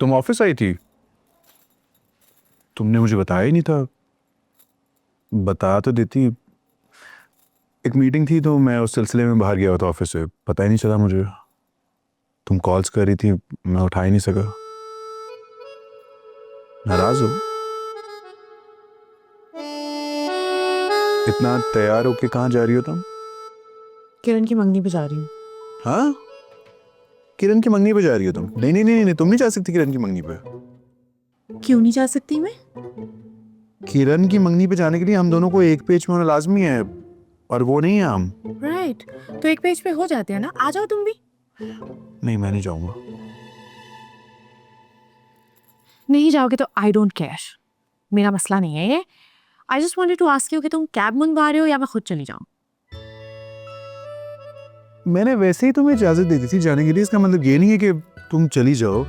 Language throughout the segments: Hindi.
तुम ऑफिस आई थी? तुमने मुझे बताया ही नहीं था। बता तो देती। एक मीटिंग थी तो मैं उस सिलसिले में बाहर गया हुआ था ऑफिस से, पता ही नहीं चला मुझे। तुम कॉल्स कर रही थी, मैं उठा ही नहीं सका। नाराज हो? इतना तैयार होके कहाँ जा रही हो तुम? किरण की मंगनी पे जा रही हूँ। हाँ, किरण की मंगनी पे जा रही हो तुम? नहीं नहीं नहीं नहीं, तुम नहीं जा सकती किरण की मंगनी पे। क्यों नहीं जा सकती मैं? किरण की मंगनी पे जाने के लिए हम दोनों को एक पेज में होना लाजमी है, और वो नहीं है हम। राइट, तो एक पेज पे हो जाते हैं ना, आ जाओ तुम भी। नहीं, मैं नहीं जाऊंगा। नहीं जाओगे तो आई डोंट केयर, मेरा मसला नहीं है ये। I just wanted to ask you कि तुम कैब मंगवा रहे हो या मैं खुद चली जाऊं? मैंने वैसे ही तुम्हें इजाजत दे दी थी जाने के लिए, इसका मतलब ये नहीं है कि तुम चली जाओ।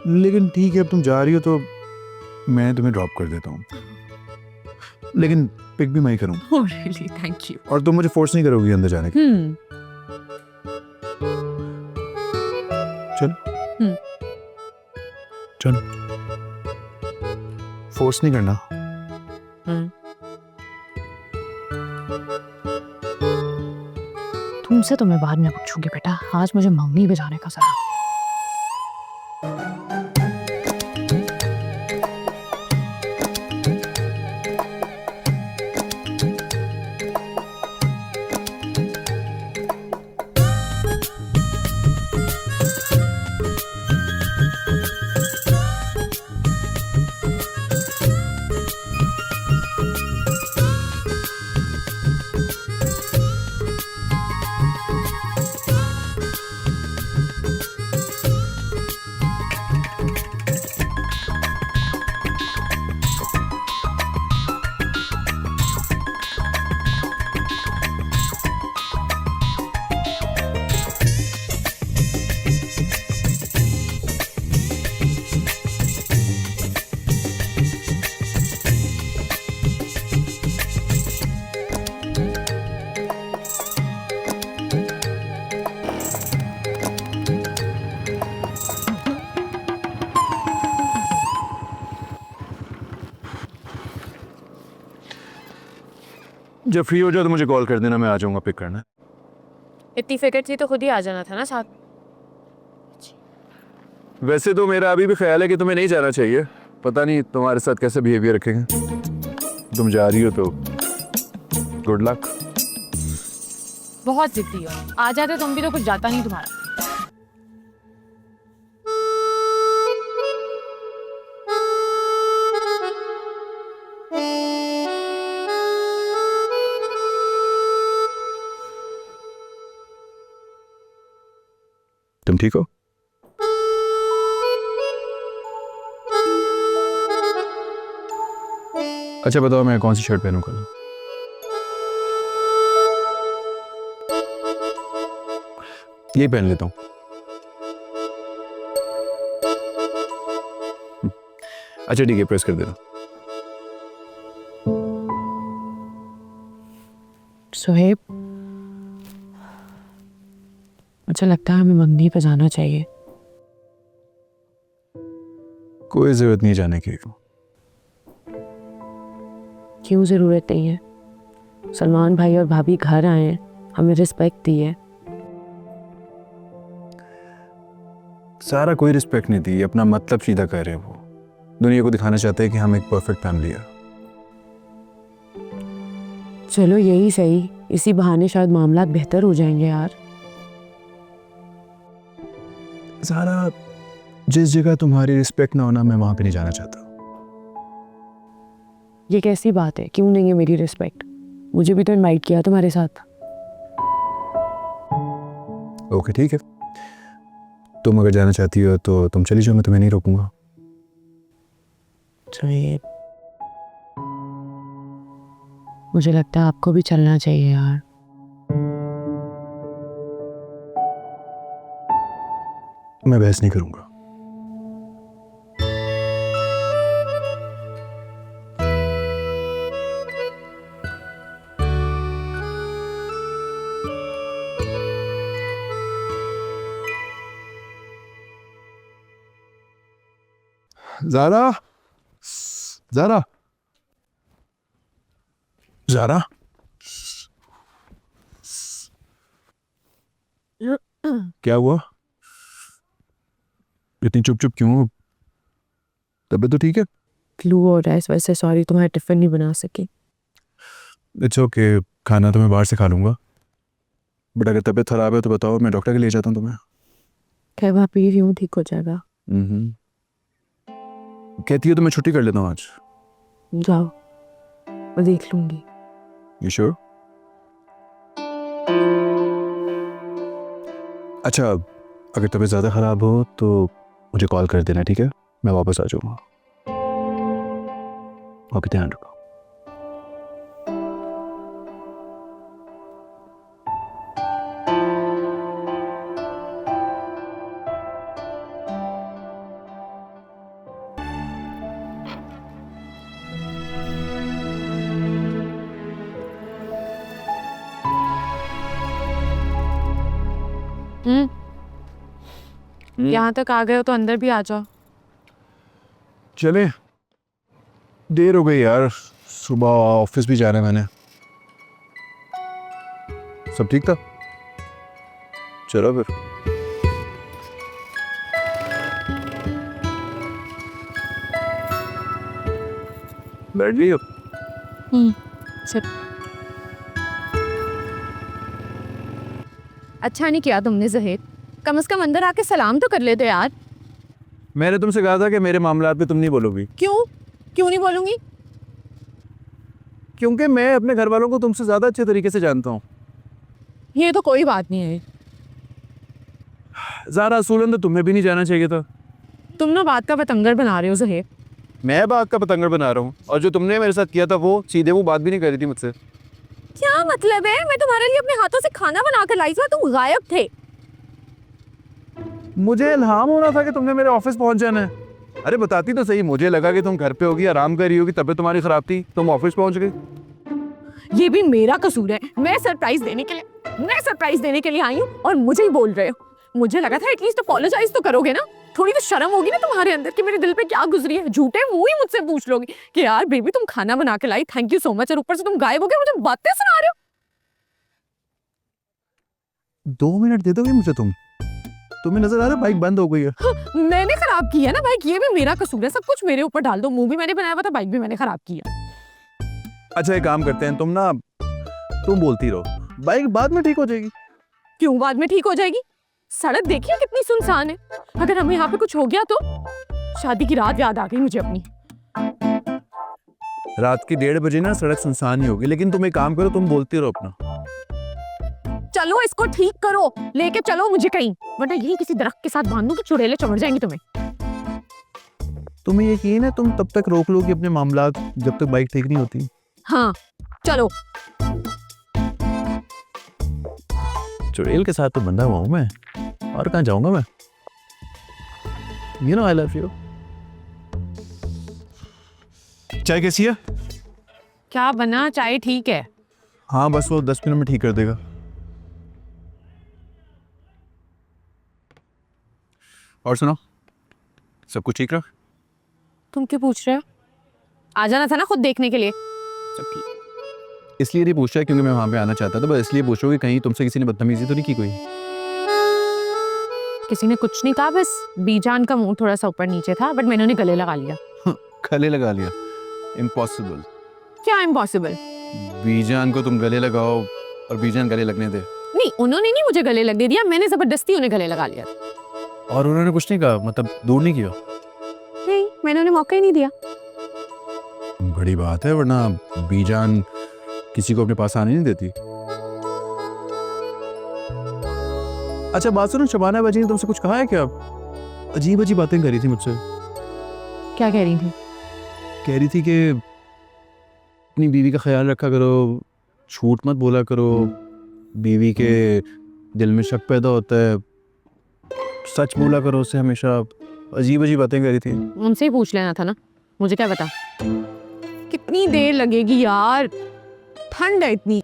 लेकिन ठीक है, अब तुम जा रही हो तो मैं तुम्हें ड्रॉप कर देता हूँ, लेकिन पिक भी मैं ही करूँगा। Oh really, thank you. और तुम मुझे फोर्स नहीं करोगी अंदर जाने की। चल चल, फोर्स नहीं करना। तुमसे तो मैं बाद में पूछूंगी बेटा, आज मुझे मंगनी पे जाने का जरा। जब फ्री हो जाओ तो मुझे कॉल कर देना, मैं आ जाऊंगा पिक करना। इतनी फिक्र थी तो खुद ही आ जाना था ना साथ। वैसे तो मेरा अभी भी ख्याल है कि तुम्हें नहीं जाना चाहिए। पता नहीं तुम्हारे साथ कैसे बिहेवियर रखेंगे। तुम जा रही हो तो गुड लक। बहुत जिद्दी हो, आ जाते तुम भी तो कुछ जाता नहीं तुम्हारा। तुम ठीक हो? अच्छा बताओ, मैं कौन सी शर्ट पहनूं कल? ये पहन लेता हूँ। अच्छा ठीक है, प्रेस कर देना। सुहेब, मुझे लगता है हमें मंगनी पे जाना चाहिए। कोई जरूरत नहीं जाने की। क्यों जरूरत नहीं है? सलमान भाई और भाभी घर आए हैं, हमें रिस्पेक्ट दी है। सारा कोई रिस्पेक्ट नहीं दी, अपना मतलब सीधा कर रहे हैं। वो दुनिया को दिखाना चाहते हैं कि हम एक परफेक्ट फैमिली है। चलो यही सही, इसी बहाने शायद मामला बेहतर हो जाएंगे यार। सारा जिस जगह तुम्हारी रिस्पेक्ट ना होना, मैं वहां पे नहीं जाना चाहता। ये कैसी बात है, क्यों नहीं है मेरी रिस्पेक्ट? मुझे भी तो इनवाइट किया तुम्हारे साथ। ओके ठीक है, तुम अगर जाना चाहती हो तो तुम चली जाओ, मैं तुम्हें नहीं रोकूंगा। सुहेब, मुझे लगता है आपको भी चलना चाहिए यार। मैं बहस नहीं करूंगा। ज़ारा, ज़ारा, ज़ारा, क्या हुआ? इतनी चुप चुप क्यों हो? तबीयत तो ठीक है? फ्लू हो रहा है इस वजह से, सॉरी तुम्हारा टिफिन नहीं बना सकी। इट्स ओके, खाना तो मैं बाहर से खा लूँगा, बट अगर तबीयत खराब है तो बताओ, मैं डॉक्टर के लिए जाता हूँ तुम्हें। कहवा पी रही हूँ, ठीक हो जाएगा। कहती है तो मैं छुट्टी कर लेता हूँ आज। जाओ, मैं देख लूंगी। You sure? अच्छा, अगर तबीयत ज़्यादा ख़राब हो तो मुझे कॉल कर देना, ठीक है? मैं वापस आ जाऊँगा। ओके, ध्यान रखो। यहाँ तक आ गए हो तो अंदर भी आ जाओ। चले, देर हो गई यार, सुबह ऑफिस भी जाना है मैंने। सब ठीक था? चलो फिर। बैठ गई हो? सब अच्छा नहीं किया तुमने ज़हीर, कम से कम अंदर आके सलाम तो कर लेते यार। मैंने तुमसे कहा था कि मेरे मामलात पे तुम नहीं बोलोगी, क्यों क्यों नहीं बोलूंगी? क्योंकि मैं अपने घर वालों को तुमसे ज़्यादा अच्छे तरीके से जानता हूँ। ये तो कोई बात नहीं है। ज़ारा, असूलन तो तुम्हें भी नहीं जाना चाहिए था। तुम ना बात का पतंगर बना रहे हो ज़हीर। मैं बात का पतंगर बना रहा हूँ, और जो तुमने मेरे साथ किया था वो सीधे मुंह बात भी नहीं कर रही थी मुझसे। क्या मतलब है? मैं तुम्हारे लिए अपने हाथों से खाना बना कर लाई थी, तुम गायब थे। मुझे इल्हाम होना था कि तुमने मेरे ऑफिस पहुंच जाना है। अरे बताती तो सही, मुझे लगा कि तुम घर पे होगी, आराम कर रही होगी, तबीयत तुम्हारी खराब थी, तुम ऑफिस पहुंच गई। ये भी मेरा कसूर है। मैं सरप्राइज देने के लिए आई हूँ और मुझे ही बोल रहे हो। मुझे लगा था एटलीस्ट अपोलोजाइज तो करोगे ना, थोड़ी तो शर्म होगी ना तुम्हारे अंदर कि मेरे दिल पे क्या गुजरी है। झूठे मुंह ही मुझसे पूछ लोगे कि यार बेबी तुम खाना बना के लाई, थैंक यू सो मच, और ऊपर से तुम गायब हो गए, मुझे बातें सुना रहे हो। 2 मिनट दे दोगे मुझे तुम? तुम्हें नजर आ रहा है बाइक बंद हो गई है। मैंने खराब की है ना बाइक, ये भी मेरा कसूर है। सब कुछ मेरे ऊपर डाल दो, मुंह भी मैंने बनाया हुआ था, बाइक भी मैंने खराब किया। अच्छा, एक काम करते हैं, तुम बोलती रहो, बाइक बाद में ठीक हो जाएगी। क्यों बाद में ठीक हो जाएगी? सड़क देखिए कितनी सुनसान है। अगर हमें यहाँ पे कुछ हो गया तो? शादी की रात याद आ गई मुझे अपनी। रात के 1:30 बजे ना सड़क सुनसान ही होगी, लेकिन तुम एक काम करो, तुम बोलती रहो अपना। चलो इसको ठीक करो, लेके चलो मुझे कहीं, वरना यही किसी दरख्त के साथ बांध दूं तो चुड़ैलें चमड़ जाएंगी तुम्हें। तुम्हें यकीन है तुम तब तक रोक लोगी अपने मामलात जब तक बाइक ठीक नहीं होती? हाँ चलो। चुड़ैल के साथ तो बंधा हुआ हूं मैं, और कहाँ जाऊंगा मैं? You know I love you. चाय कैसी है? क्या बना? चाय ठीक है। हाँ बस वो 10 मिनट में ठीक कर देगा। और सुनो, सब कुछ ठीक रहा? तुम क्यों पूछ रहे हो? आ जाना था ना खुद देखने के लिए। सब ठीक। इसलिए नहीं पूछ रहा क्योंकि मैं वहां पे आना चाहता था, बस इसलिए पूछ रहा हूँ कि कहीं तुमसे किसी ने बदतमीजी तो नहीं की कोई? किसी ने कुछ नहीं कहा, बस बीजान का मुंह थोड़ा सा ऊपर नीचे था, बट मैंने उन्हें गले लगा लिया। गले लगा लिया? इम्पॉसिबल। क्या इम्पॉसिबल? बीजान को तुम गले लगाओ और बीजान गले लगने दे। नहीं, उन्होंने नहीं मुझे गले लगने दिया, मैंने जबरदस्ती उन्हें गले लगा लिया। और उन्होंने कुछ नहीं कहा, मतलब दूर नहीं किया? नहीं, मैंने उन्हें मौका ही नहीं दिया। बड़ी बात है, वरना बीजान किसी को अपने पास आने नहीं देती। अच्छा बात सुनो, शबाना बाजी ने तुमसे कुछ कहा है क्या? अजीब अजीब बातें करी थी मुझसे। क्या कह रही थी? कह रही थी कि अपनी बीवी का ख्याल रखा करो, झूठ मत बोला करो, बीवी के दिल में शक पैदा होता है, सच बोला करो उससे हमेशा। अजीब अजीब बातें करी थी। उनसे ही पूछ लेना था ना, मुझे क्या पता। कितनी देर लगेगी यार, ठंड है इतनी।